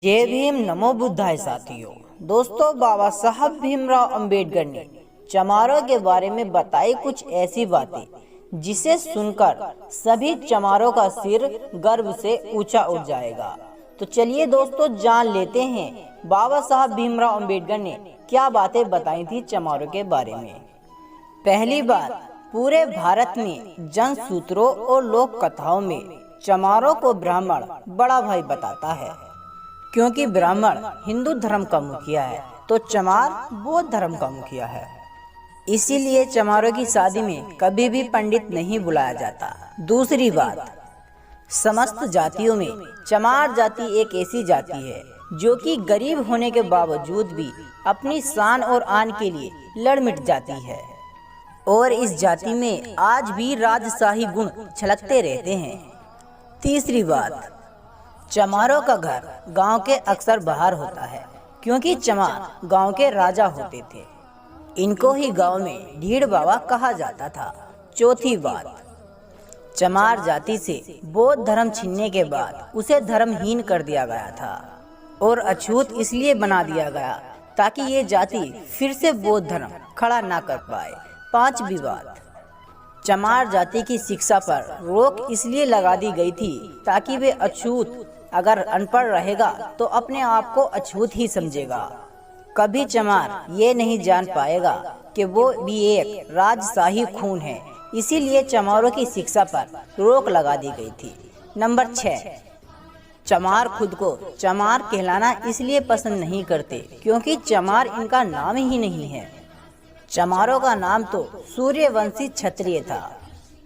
जय भीम नमो बुद्धाय साथियों। दोस्तों, बाबा साहब भीमराव अंबेडकर ने चमारों के बारे में बताई कुछ ऐसी बातें जिसे सुनकर सभी चमारों का सिर गर्व से ऊंचा उठ जाएगा। तो चलिए दोस्तों, जान लेते हैं बाबा साहब भीमराव अंबेडकर ने क्या बातें बताई थी चमारों के बारे में। पहली बात, पूरे भारत में जन सूत्रों और लोक कथाओं में चमारों को ब्राह्मण बड़ा भाई बताता है, क्योंकि ब्राह्मण हिंदू धर्म का मुखिया है तो चमार बौद्ध धर्म का मुखिया है। इसीलिए चमारों की शादी में कभी भी पंडित नहीं बुलाया जाता। दूसरी बात, समस्त जातियों में चमार जाति एक ऐसी जाति है जो कि गरीब होने के बावजूद भी अपनी शान और आन के लिए लड़ मिट जाती है, और इस जाति में आज भी राजशाही गुण छलकते रहते हैं। तीसरी बात, चमारों का घर गांव के अक्सर बाहर होता है, क्योंकि चमार गांव के राजा होते थे। इनको ही गांव में ढीड़ बाबा कहा जाता था। चौथी बात, चमार जाति से बौद्ध धर्म छीनने के बाद उसे धर्महीन कर दिया गया था और अछूत इसलिए बना दिया गया ताकि ये जाति फिर से बौद्ध धर्म खड़ा ना कर पाए। पांचवी बात, चमार जाति की शिक्षा पर रोक इसलिए लगा दी गई थी ताकि वे अछूत अगर अनपढ़ रहेगा तो अपने आप को अछूत ही समझेगा। कभी चमार ये नहीं जान पाएगा कि वो भी एक राजशाही खून है, इसीलिए चमारों की शिक्षा पर रोक लगा दी गई थी। नंबर 6, चमार खुद को चमार कहलाना इसलिए पसंद नहीं करते क्योंकि चमार इनका नाम ही नहीं है। चमारों का नाम तो सूर्यवंशी क्षत्रिय था,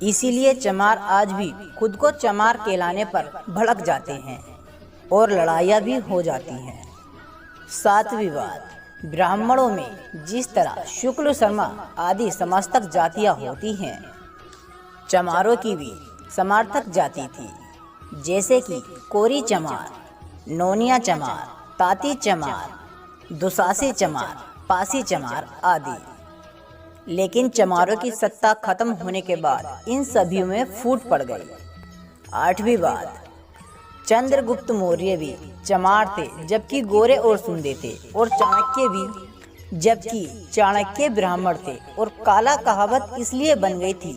इसीलिए चमार आज भी खुद को चमार कहलाने पर भड़क जाते हैं और लड़ाइयाँ भी हो जाती हैं। सातवीं बात, ब्राह्मणों में जिस तरह शुक्ल शर्मा आदि समस्तक जातियाँ होती हैं, चमारों की भी समर्थक जाति थी, जैसे कि कोरी चमार, नोनिया चमार, ताती चमार, दुसासी चमार, पासी चमार आदि। लेकिन चमारों की सत्ता खत्म होने के बाद इन सभी में फूट पड़ गई। आठवीं बात, चंद्रगुप्त मौर्य भी चमार थे जबकि गोरे और सुंदे थे, और चाणक्य भी जबकि चाणक्य ब्राह्मण थे, और काला कहावत इसलिए बन गई थी,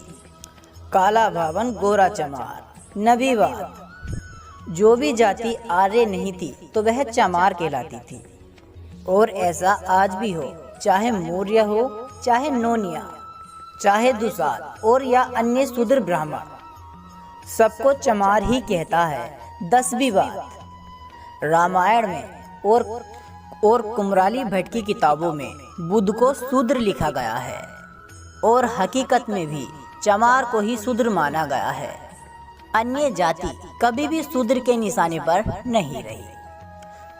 काला भावन गोरा चमार। नवीं बात, जो भी जाति आर्य नहीं थी तो वह चमार कहलाती थी, और ऐसा आज भी हो, चाहे मौर्य हो, चाहे नोनिया, चाहे दुसाल और या अन्य शूद्र ब्राह्मण, सबको चमार ही कहता है। 10वीं बात, रामायण में और कुमराली भट्ट की किताबों में बुद्ध को शूद्र लिखा गया है, और हकीकत में भी चमार को ही शूद्र माना गया है। अन्य जाति कभी भी शूद्र के निशाने पर नहीं रही।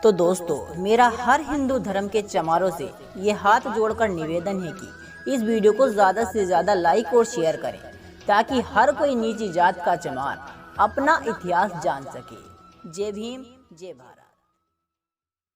तो दोस्तों, मेरा हर हिंदू धर्म के चमारों से ये हाथ जोड़कर निवेदन है कि इस वीडियो को ज़्यादा से ज़्यादा लाइक और शेयर करें, ताकि हर कोई नीची जात का चमार अपना इतिहास जान सके। जय भीम, जय भारत।